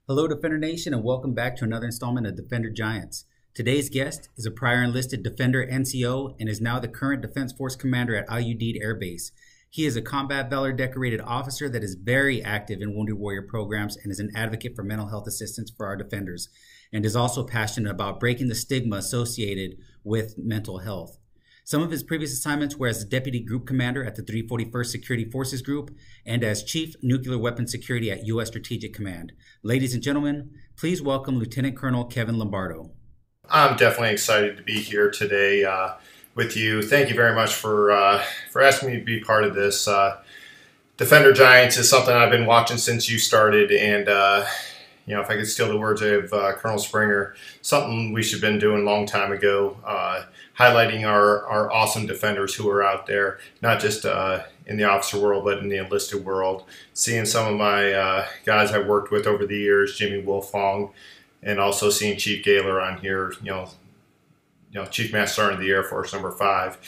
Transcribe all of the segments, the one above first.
Hello, Defender Nation, and welcome back to another installment of Defender Giants. Today's guest is a prior enlisted Defender NCO and is now the current Defense Force Commander at Al-Udeid Air Base. He is a Combat Valor decorated officer that is very active in Wounded Warrior programs and is an advocate for mental health assistance for our defenders, and is also passionate about breaking the stigma associated with mental health. Some of his previous assignments were as Deputy Group Commander at the 341st Security Forces Group and as Chief Nuclear Weapons Security at U.S. Strategic Command. Ladies and gentlemen, please welcome Lieutenant Colonel Kevin Lombardo. I'm definitely excited to be here today with you. Thank you very much for asking me to be part of this. Defender Giants is something I've been watching since you started, and if I could steal the words of Colonel Springer, something we should have been doing a long time ago, highlighting our awesome defenders who are out there, not just in the officer world, but in the enlisted world. Seeing some of my guys I've worked with over the years, Jimmy Wolfong, and also seeing Chief Gaylor on here, Chief Master Sergeant of the Air Force, number 5.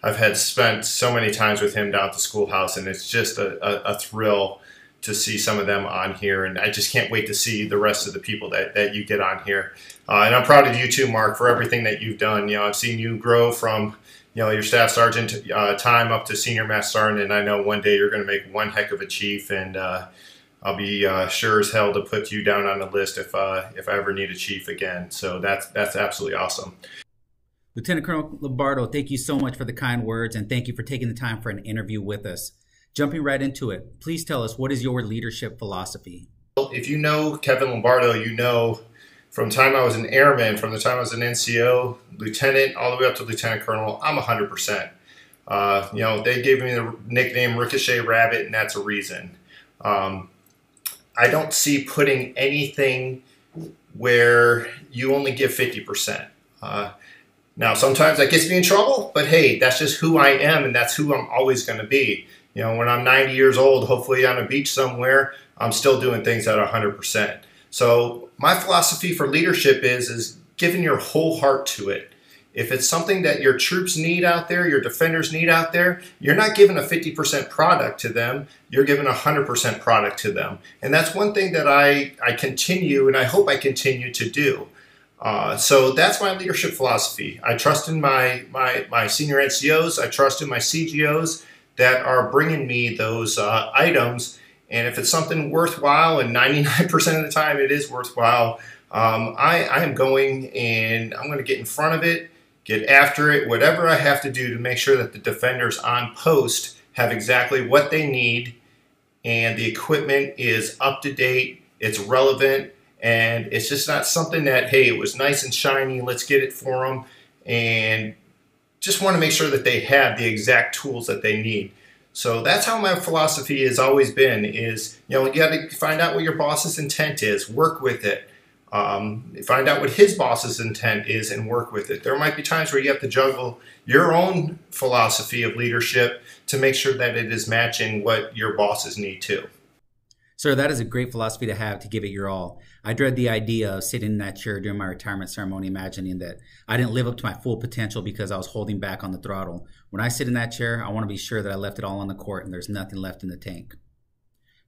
I've spent so many times with him down at the schoolhouse, and it's just a thrill to see some of them on here, and I just can't wait to see the rest of the people that you get on here. And I'm proud of you too, Mark, for everything that you've done. I've seen you grow from your staff sergeant time up to senior master sergeant, and I know one day you're going to make one heck of a chief, and I'll be sure as hell to put you down on the list if I ever need a chief again. So that's absolutely awesome. Lieutenant Colonel Lombardo, thank you so much for the kind words, and thank you for taking the time for an interview with us. Jumping right into it, please tell us, what is your leadership philosophy? If you know Kevin Lombardo, you know from the time I was an airman, from the time I was an NCO, lieutenant, all the way up to lieutenant colonel, I'm 100%. They gave me the nickname Ricochet Rabbit, and that's a reason. I don't see putting anything where you only give 50%. Now, sometimes that gets me in trouble, but hey, that's just who I am, and that's who I'm always going to be. When I'm 90 years old, hopefully on a beach somewhere, I'm still doing things at 100%. So my philosophy for leadership is giving your whole heart to it. If it's something that your troops need out there, your defenders need out there, you're not giving a 50% product to them, you're giving 100% product to them. And that's one thing that I continue, and I hope I continue to do. So that's my leadership philosophy. I trust in my senior NCOs, I trust in my CGOs that are bringing me those items. And if it's something worthwhile, and 99% of the time it is worthwhile, I am going and I'm going to get in front of it, get after it, whatever I have to do to make sure that the defenders on post have exactly what they need, and the equipment is up to date, it's relevant, and it's just not something that, hey, it was nice and shiny, let's get it for them, and just want to make sure that they have the exact tools that they need. So that's how my philosophy has always been, is, you got to find out what your boss's intent is, work with it. Find out what his boss's intent is and work with it. There might be times where you have to juggle your own philosophy of leadership to make sure that it is matching what your bosses need too. Sir, that is a great philosophy to have, to give it your all. I dread the idea of sitting in that chair during my retirement ceremony, imagining that I didn't live up to my full potential because I was holding back on the throttle. When I sit in that chair, I want to be sure that I left it all on the court and there's nothing left in the tank.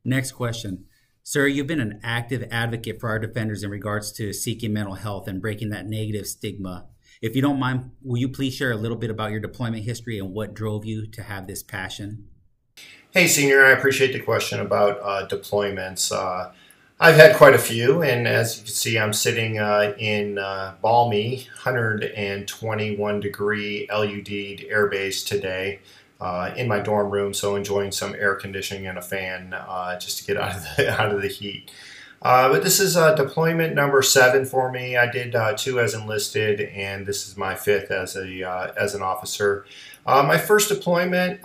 Next question. Sir, you've been an active advocate for our defenders in regards to seeking mental health and breaking that negative stigma. If you don't mind, will you please share a little bit about your deployment history and what drove you to have this passion? Hey, Senior, I appreciate the question about deployments. I've had quite a few, and as you can see, I'm sitting in balmy 121-degree Al-Udeid Air Base today in my dorm room, so enjoying some air conditioning and a fan just to get out of the heat. But this is deployment number 7 for me. I did 2 as enlisted, and this is my 5th as an officer. My first deployment,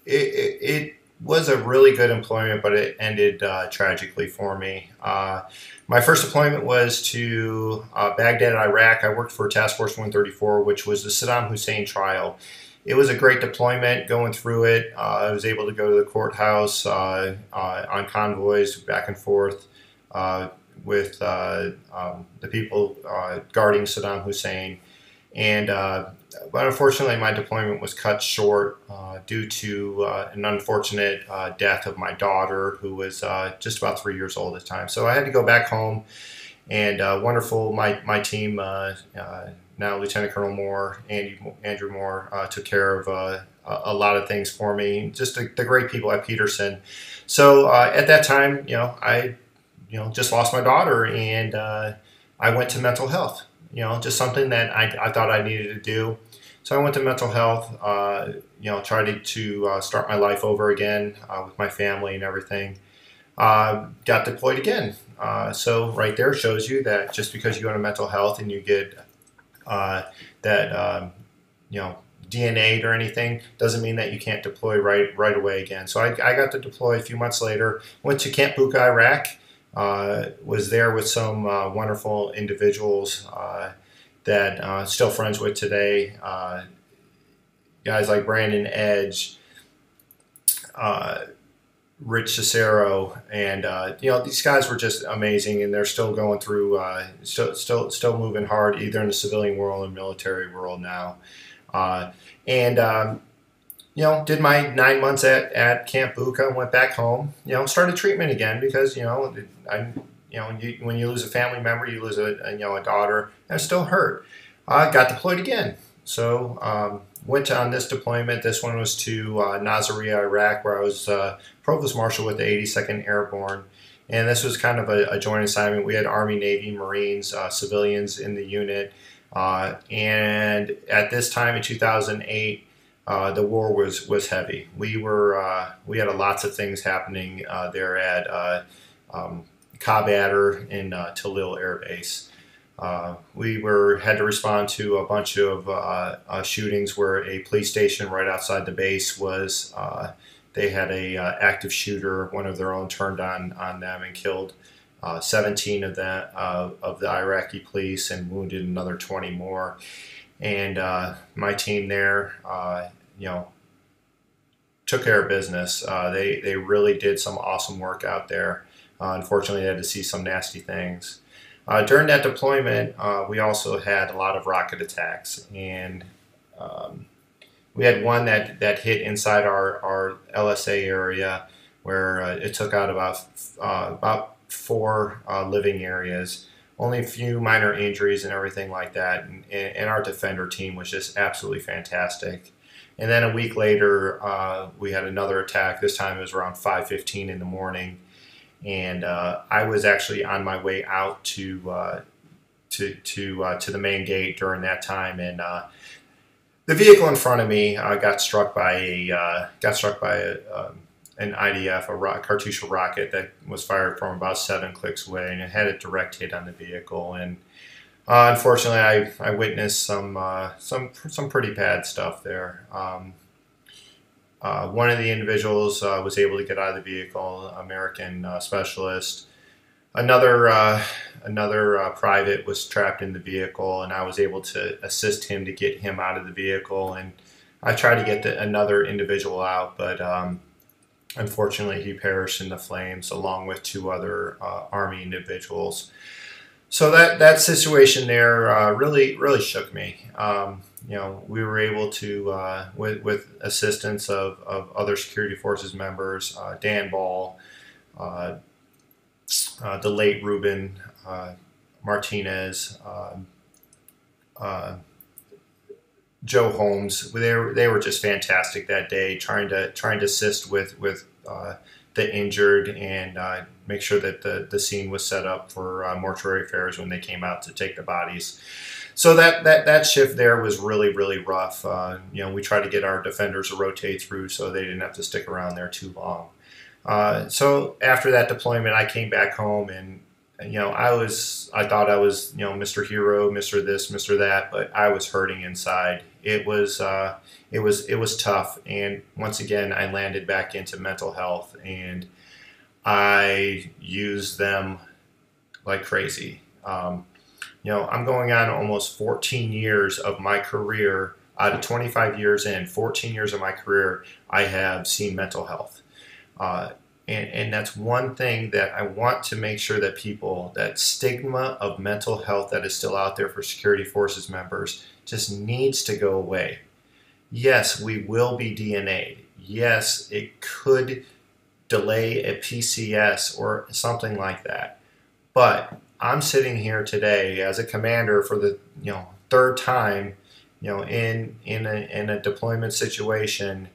it was a really good employment, but it ended tragically for me. My first deployment was to Baghdad, Iraq. I worked for Task Force 134, which was the Saddam Hussein trial. It was a great deployment going through it. I was able to go to the courthouse on convoys back and forth with the people guarding Saddam Hussein. And but unfortunately, my deployment was cut short due to an unfortunate death of my daughter, who was just about 3 years old at the time. So I had to go back home, and wonderful, my team, now Lieutenant Colonel Moore, Andrew Moore, took care of a lot of things for me. Just the great people at Peterson. So at that time, I just lost my daughter, and I went to mental health. Just something that I thought I needed to do. So I went to mental health, tried to start my life over again with my family and everything. Got deployed again. So right there shows you that just because you go to mental health and you get DNA'd or anything, doesn't mean that you can't deploy right away again. So I got to deploy a few months later. Went to Camp Bucca, Iraq. Was there with some wonderful individuals that still friends with today. Guys like Brandon Edge, Rich Cicero, and these guys were just amazing, and they're still going through, still moving hard, either in the civilian world or military world now. Did my 9 months at Camp Bucca, went back home, started treatment again because, when you lose a family member, you lose a daughter, and it still hurt. Got deployed again. So went on this deployment. This one was to Nasiriyah, Iraq, where I was Provost Marshal with the 82nd Airborne. And this was kind of a joint assignment. We had Army, Navy, Marines, civilians in the unit. And at this time in 2008, the war was heavy. We had lots of things happening there at Cobb Adder in Talil Air Base. We had to respond to a bunch of shootings where a police station right outside the base was. They had a active shooter, one of their own, turned on them and killed 17 of the Iraqi police and wounded another 20 more. And my team there, took care of business. They really did some awesome work out there. Unfortunately, they had to see some nasty things. During that deployment, we also had a lot of rocket attacks, and we had one that hit inside our LSA area, where it took out about 4 living areas. Only a few minor injuries and everything like that, and our defender team was just absolutely fantastic. And then a week later, we had another attack. This time it was around 5:15 in the morning. And I was actually on my way out to the main gate during that time, and the vehicle in front of me got struck by an IDF, a Cartouche rocket that was fired from about 7 clicks away, and it had a direct hit on the vehicle. And unfortunately, I witnessed some pretty bad stuff there. One of the individuals was able to get out of the vehicle, American specialist. Another private was trapped in the vehicle, and I was able to assist him to get him out of the vehicle. And I tried to get another individual out, but unfortunately he perished in the flames along with 2 other Army individuals. So that situation there really shook me. We were able to, with assistance of other security forces members, Dan Ball, the late Ruben Martinez, Joe Holmes. They were just fantastic that day, trying to assist with the injured and make sure that the scene was set up for mortuary affairs when they came out to take the bodies. So that shift there was really rough. We tried to get our defenders to rotate through so they didn't have to stick around there too long. So after that deployment, I came back home, and I thought I was Mr. Hero, Mr. This, Mr. That, but I was hurting inside. It was tough, and once again I landed back into mental health, and I used them like crazy. I'm going on almost 14 years of my career. Out of 25 years in, 14 years of my career, I have seen mental health. and that's one thing that I want to make sure that people, that stigma of mental health that is still out there for security forces members just needs to go away. Yes, we will be DNA'd. Yes, it could delay a PCS or something like that. But I'm sitting here today as a commander for the third time, in a deployment situation,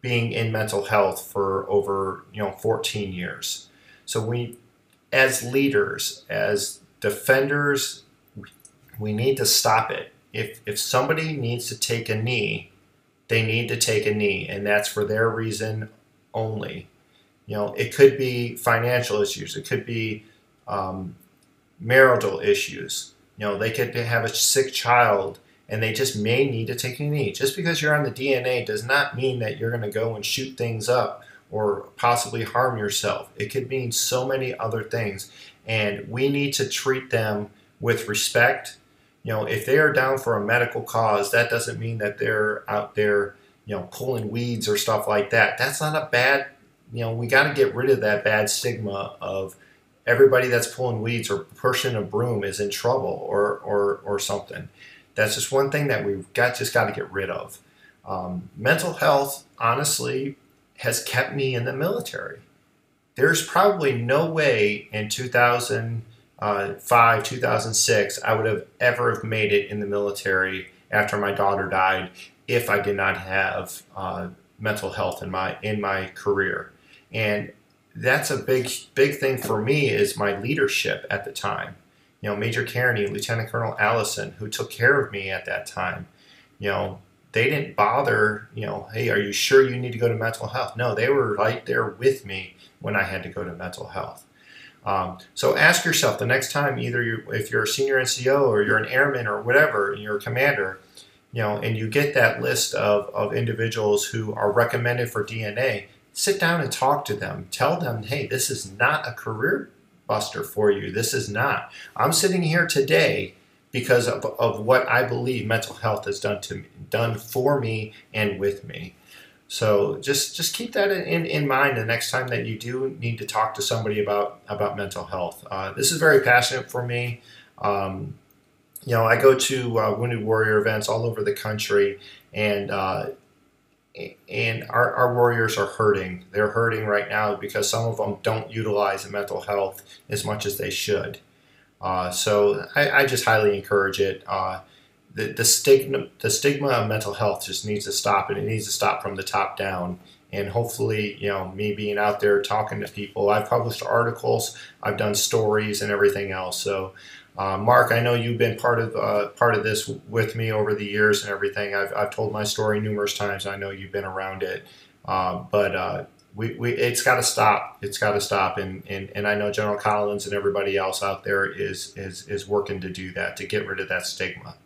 being in mental health for over 14 years. So we, as leaders, as defenders, we need to stop it. If somebody needs to take a knee, they need to take a knee, and that's for their reason only. It could be financial issues. It could be marital issues. They could have a sick child and they just may need to take a knee. Just because you're on the DNA does not mean that you're going to go and shoot things up or possibly harm yourself. It could mean so many other things, and we need to treat them with respect. If they are down for a medical cause, that doesn't mean that they're out there, pulling weeds or stuff like that. That's not a bad, we got to get rid of that bad stigma of everybody that's pulling weeds or pushing a broom is in trouble or something. That's just one thing that we've just got to get rid of. Mental health, honestly, has kept me in the military. There's probably no way in 2005, 2006, I would have ever made it in the military after my daughter died if I did not have mental health in my career. And that's a big thing for me is my leadership at the time. Major Kearney, Lieutenant Colonel Allison, who took care of me at that time, they didn't bother, hey, are you sure you need to go to mental health? No, they were right there with me when I had to go to mental health. So ask yourself the next time, if you're a senior NCO or you're an airman or whatever, and you're a commander, and you get that list of individuals who are recommended for DNA, sit down and talk to them. Tell them, hey, this is not a career buster for you. This is not. I'm sitting here today because of what I believe mental health has done for me and with me. So just keep that in mind the next time that you do need to talk to somebody about mental health. This is very passionate for me. I go to Wounded Warrior events all over the country, and our warriors are hurting. They're hurting right now because some of them don't utilize mental health as much as they should. So I just highly encourage it. The stigma of mental health just needs to stop, and it needs to stop from the top down. And hopefully, me being out there talking to people, I've published articles, I've done stories and everything else. So Mark, I know you've been part of this with me over the years and everything. I've told my story numerous times. I know you've been around it, but it's got to stop. It's got to stop, and I know General Collins and everybody else out there is working to do that, to get rid of that stigma.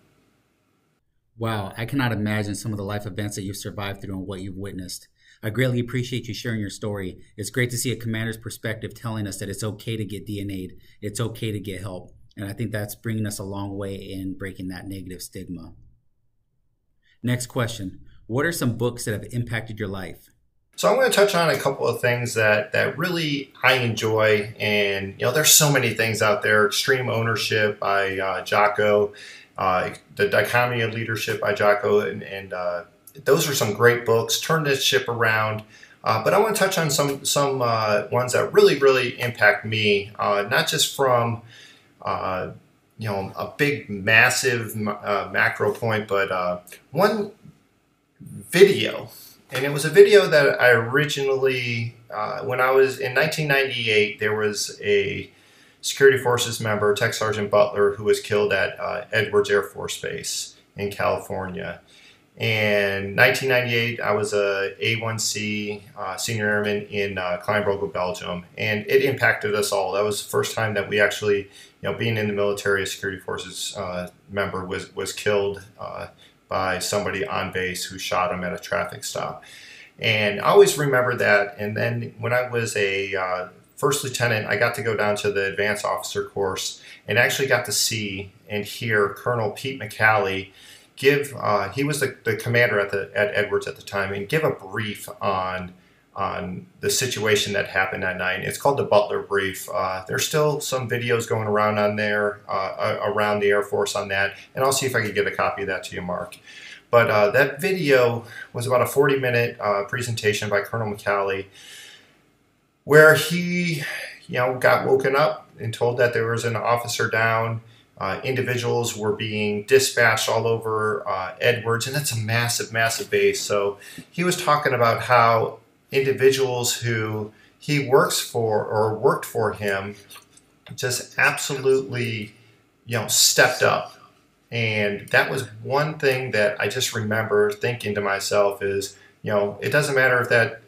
Wow, I cannot imagine some of the life events that you've survived through and what you've witnessed. I greatly appreciate you sharing your story. It's great to see a commander's perspective telling us that it's okay to get DNA'd. It's okay to get help. And I think that's bringing us a long way in breaking that negative stigma. Next question. What are some books that have impacted your life? So I'm going to touch on a couple of things that really I enjoy. And, there's so many things out there. Extreme Ownership by Jocko, The Dichotomy of Leadership by Jocko. And those are some great books. Turn this ship around. But I want to touch on some ones that really impact me, not just from a big, massive macro point, but one video. And it was a video that I originally, when I was in 1998, there was a Security Forces member, Tech Sergeant Butler, who was killed at Edwards Air Force Base in California. In 1998, I was a A1C senior airman in Kleinbrugge, Belgium, and it impacted us all. That was the first time that we actually, being in the military, a Security Forces member was killed by somebody on base who shot him at a traffic stop. And I always remember that. And then when I was a first lieutenant, I got to go down to the advanced officer course and actually got to see and hear Colonel Pete McCallie give, he was the commander at Edwards at the time, and give a brief on on the situation that happened that night. It's called the Butler Brief. There's still some videos going around on there, around the Air Force on that, and I'll see if I can get a copy of that to you, Mark. But that video was about a 40-minute presentation by Colonel McCallie, where he, got woken up and told that there was an officer down. Individuals were being dispatched all over Edwards, and that's a massive, massive base. So he was talking about how individuals who he works for or worked for him just absolutely, stepped up. And that was one thing that I just remember thinking to myself is, it doesn't matter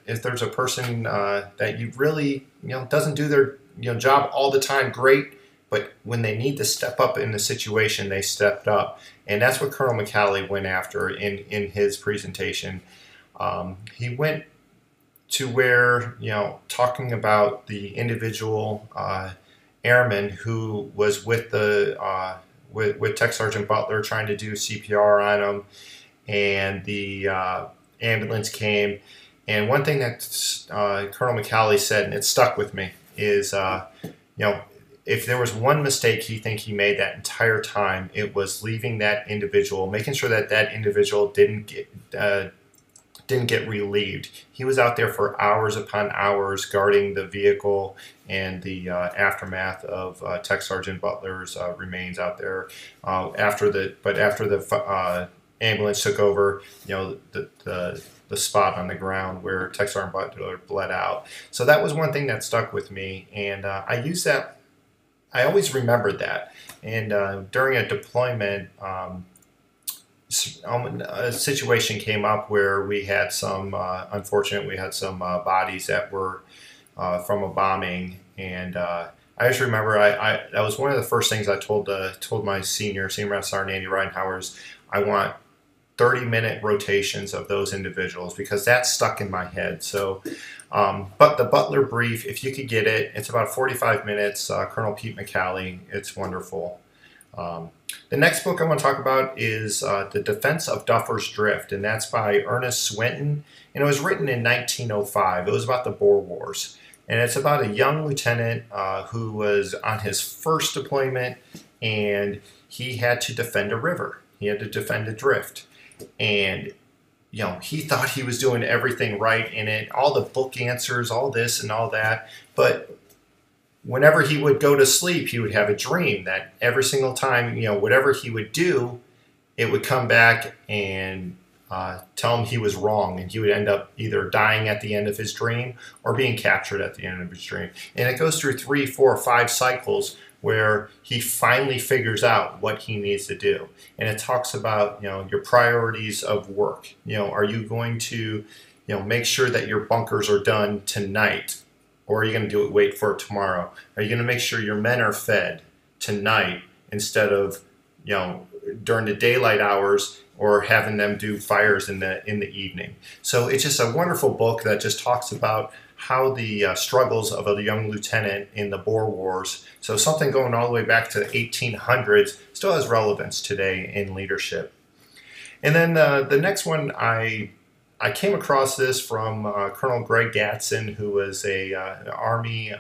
if there's a person that you really, doesn't do their job all the time great, but when they need to step up in the situation, they stepped up. And that's what Colonel McCallie went after in his presentation. He went to where, talking about the individual airman who was with with Tech Sergeant Butler trying to do CPR on him, and the ambulance came. And one thing that Colonel McCallie said, and it stuck with me, is, if there was one mistake he made that entire time, it was leaving that individual, making sure that individual didn't get relieved. He was out there for hours upon hours guarding the vehicle and the aftermath of Tech Sergeant Butler's remains out there. After the ambulance took over, the spot on the ground where Tech Sergeant Butler bled out. So that was one thing that stuck with me, and I used that. I always remembered that. And during a deployment, a situation came up where we had some, unfortunately, we had some bodies that were from a bombing. And I just remember that was one of the first things I told my Senior Master Sergeant Andy Reinhauer, I want 30-minute rotations of those individuals, because that stuck in my head. So, but the Butler Brief, if you could get it, it's about 45 minutes. Colonel Pete McCallie, it's wonderful. The next book I want to talk about is The Defense of Duffer's Drift, and that's by Ernest Swinton, and it was written in 1905. It was about the Boer Wars, and it's about a young lieutenant who was on his first deployment, and he had to defend a river. He had to defend a drift, and he thought he was doing everything right in it, all the book answers, all this and all that, but whenever he would go to sleep, he would have a dream that every single time, whatever he would do, it would come back and tell him he was wrong, and he would end up either dying at the end of his dream or being captured at the end of his dream. And it goes through 3, 4, 5 cycles where he finally figures out what he needs to do. And it talks about, your priorities of work. Are you going to, make sure that your bunkers are done tonight? Or are you going to wait for it tomorrow? Are you going to make sure your men are fed tonight instead of, during the daylight hours, or having them do fires in the evening? So it's just a wonderful book that just talks about how the struggles of a young lieutenant in the Boer Wars, so something going all the way back to the 1800s, still has relevance today in leadership. And then the next one, I came across this from Colonel Greg Gatson, who was an Army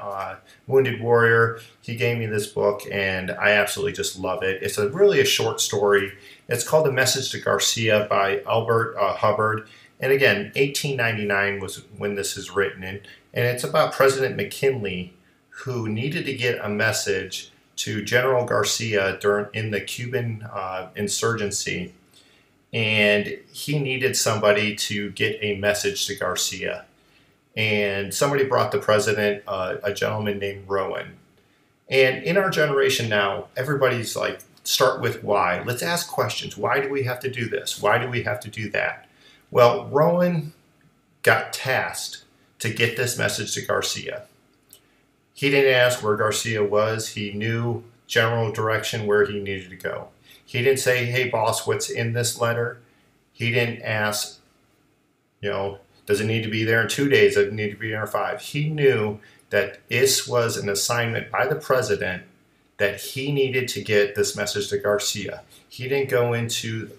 wounded warrior. He gave me this book, and I absolutely just love it. It's really a short story. It's called A Message to Garcia by Albert Hubbard. And again, 1899 was when this is written, and it's about President McKinley, who needed to get a message to General Garcia in the Cuban insurgency. And he needed somebody to get a message to Garcia. And somebody brought the president a gentleman named Rowan. And in our generation now, everybody's like, start with why. Let's ask questions. Why do we have to do this? Why do we have to do that? Well, Rowan got tasked to get this message to Garcia. He didn't ask where Garcia was. He knew general direction where he needed to go. He didn't say, hey, boss, what's in this letter? He didn't ask, does it need to be there in 2 days? Does it need to be there in 5? He knew that this was an assignment by the president that he needed to get this message to Garcia. He didn't go into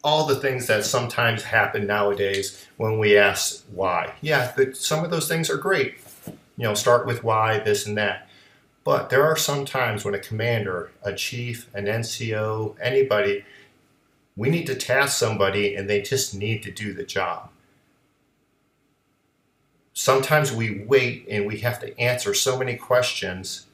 all the things that sometimes happen nowadays when we ask why. Yeah, some of those things are great. Start with why, this and that. But there are some times when a commander, a chief, an NCO, anybody, we need to task somebody and they just need to do the job. Sometimes we wait and we have to answer so many questions,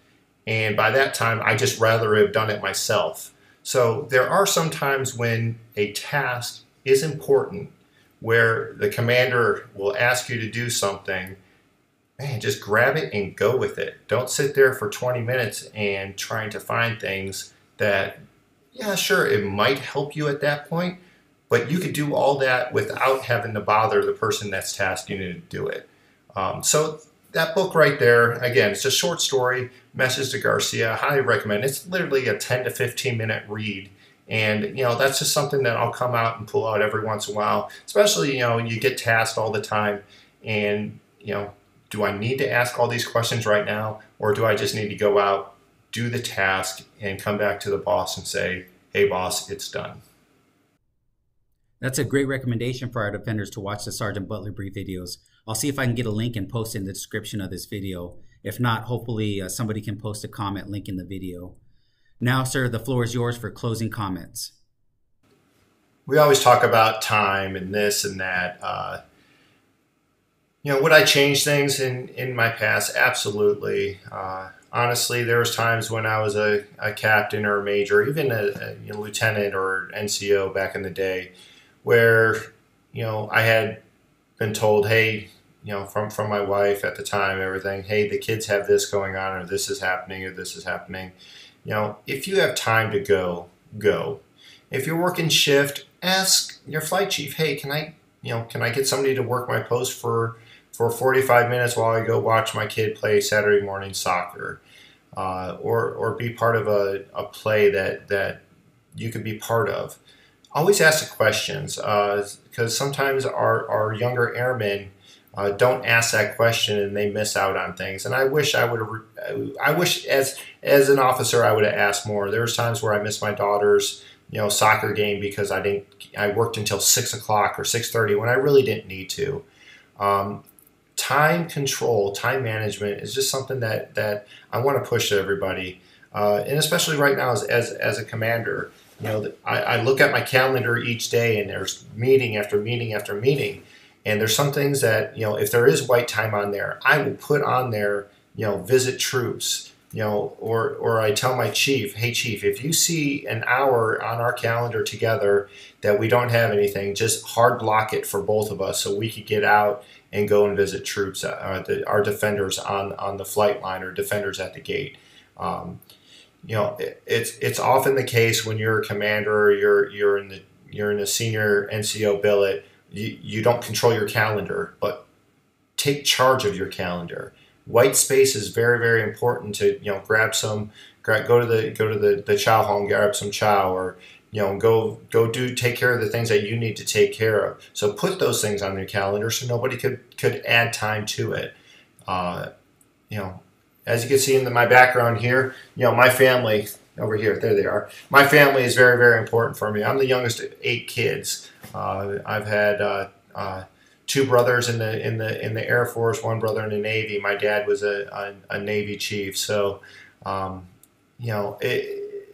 and by that time, I just rather have done it myself. So there are some times when a task is important where the commander will ask you to do something. Man, just grab it and go with it. Don't sit there for 20 minutes and trying to find things that, yeah, sure, it might help you at that point, but you could do all that without having to bother the person that's tasking you to do it. So that book right there, again, it's a short story, Message to Garcia. I highly recommend it. It's literally a 10 to 15 minute read. And, that's just something that I'll come out and pull out every once in a while, especially, you get tasked all the time. And, do I need to ask all these questions right now? Or do I just need to go out, do the task, and come back to the boss and say, hey, boss, it's done? That's a great recommendation for our defenders to watch the Sergeant Butler brief videos. I'll see if I can get a link and post it in the description of this video. If not, hopefully somebody can post a comment link in the video. Now, sir, the floor is yours for closing comments. We always talk about time and this and that. Would I change things in my past? Absolutely. Honestly, there was times when I was a captain or a major, even a lieutenant or NCO back in the day, where I had been told, hey, from my wife at the time, everything, hey, the kids have this going on, or this is happening, or this is happening. If you have time to go, go. If you're working shift, ask your flight chief, hey, can I get somebody to work my post for 45 minutes while I go watch my kid play Saturday morning soccer, or be part of a play that you could be part of. Always ask the questions, because sometimes our younger airmen don't ask that question and they miss out on things. And I wish I wish as an officer I would have asked more. There was times where I missed my daughter's soccer game because I worked until 6 o'clock or 6:30 when I really didn't need to. Time control, time management is just something that I want to push to everybody, and especially right now as a commander. I look at my calendar each day, and there's meeting after meeting after meeting, and there's some things that if there is white time on there, I will put on there. Visit troops. Or I tell my chief, hey chief, if you see an hour on our calendar together that we don't have anything, just hard block it for both of us so we could get out and go and visit troops, our defenders on the flight line or defenders at the gate. It's often the case when you're a commander or you're in the senior NCO billet, you don't control your calendar, but take charge of your calendar. White space is very, very important to go to the chow hall and grab some chow, or take care of the things that you need to take care of. So put those things on your calendar so nobody could add time to it. As you can see in my background here, my family over here, there they are. My family is very, very important for me. I'm the youngest of 8 kids. I've had 2 brothers in the Air Force, 1 brother in the Navy. My dad was a Navy chief. So,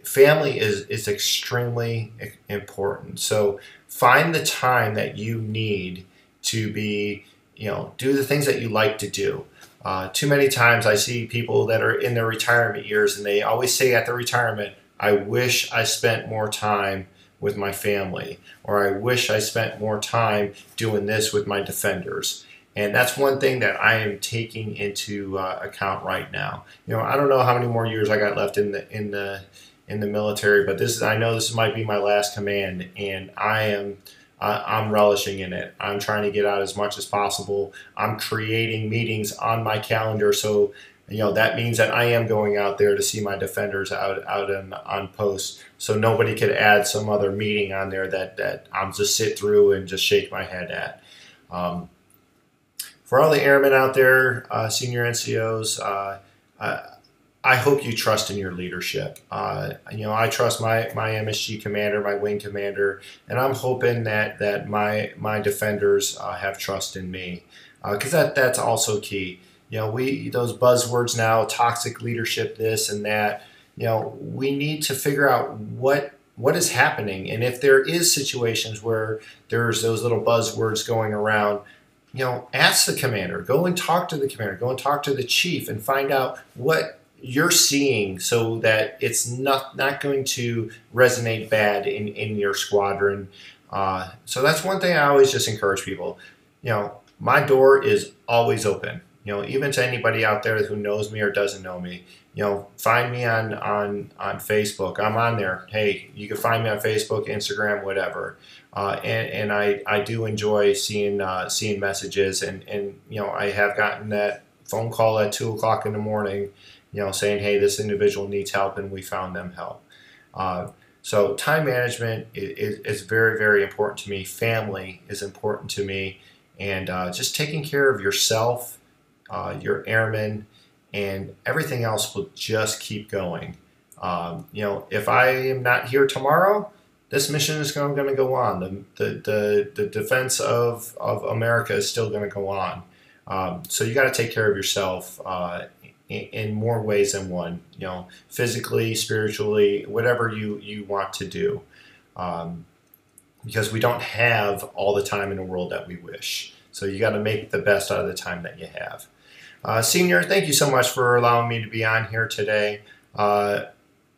family is extremely important. So find the time that you need to be, do the things that you like to do. Too many times I see people that are in their retirement years, and they always say at their retirement, I wish I spent more time with my family, or I wish I spent more time doing this with my defenders. And that's one thing that I am taking into account right now. I don't know how many more years I got left in the military, but I know this might be my last command, and I'm relishing in it. I'm trying to get out as much as possible. I'm creating meetings on my calendar, so that means that I am going out there to see my defenders out on post. So nobody could add some other meeting on there that I'll just sit through and just shake my head at. For all the airmen out there, senior NCOs, I hope you trust in your leadership. I trust my MSG commander, my wing commander, and I'm hoping that my defenders have trust in me, because that's also key. We those buzzwords now, toxic leadership, this and that. We need to figure out what is happening, and if there is situations where there's those little buzzwords going around, ask the commander, go and talk to the commander, go and talk to the chief, and find out what you're seeing, so that it's not going to resonate bad in your squadron. So that's one thing I always just encourage people. My door is always open. Even to anybody out there who knows me or doesn't know me. Find me on Facebook. I'm on there. Hey, you can find me on Facebook, Instagram, whatever. And I do enjoy seeing messages, and I have gotten that phone call at 2 o'clock in the morning, saying, hey, this individual needs help, and we found them help. So time management is very, very important to me. Family is important to me, and just taking care of yourself, your airmen, and everything else will just keep going. If I am not here tomorrow, this mission is going to go on. The defense of America is still going to go on. So you got to take care of yourself in more ways than one. Physically, spiritually, whatever you want to do, because we don't have all the time in the world that we wish. So you got to make the best out of the time that you have. Senior, thank you so much for allowing me to be on here today. I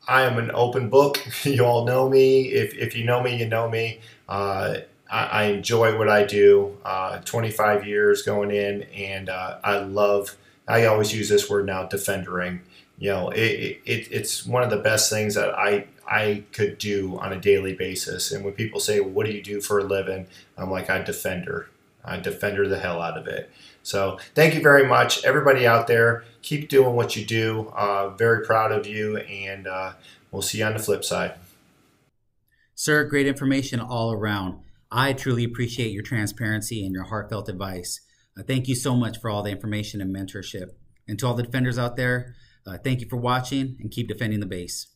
am an open book. You all know me. If you know me, you know me. I enjoy what I do. 25 years going in, and I always use this word now, defendering. It's one of the best things that I could do on a daily basis. And when people say, well, what do you do for a living? I'm like, I defender the hell out of it. So thank you very much. Everybody out there, keep doing what you do. Very proud of you, and we'll see you on the flip side. Sir, great information all around. I truly appreciate your transparency and your heartfelt advice. Thank you so much for all the information and mentorship. And to all the defenders out there, thank you for watching, and keep defending the base.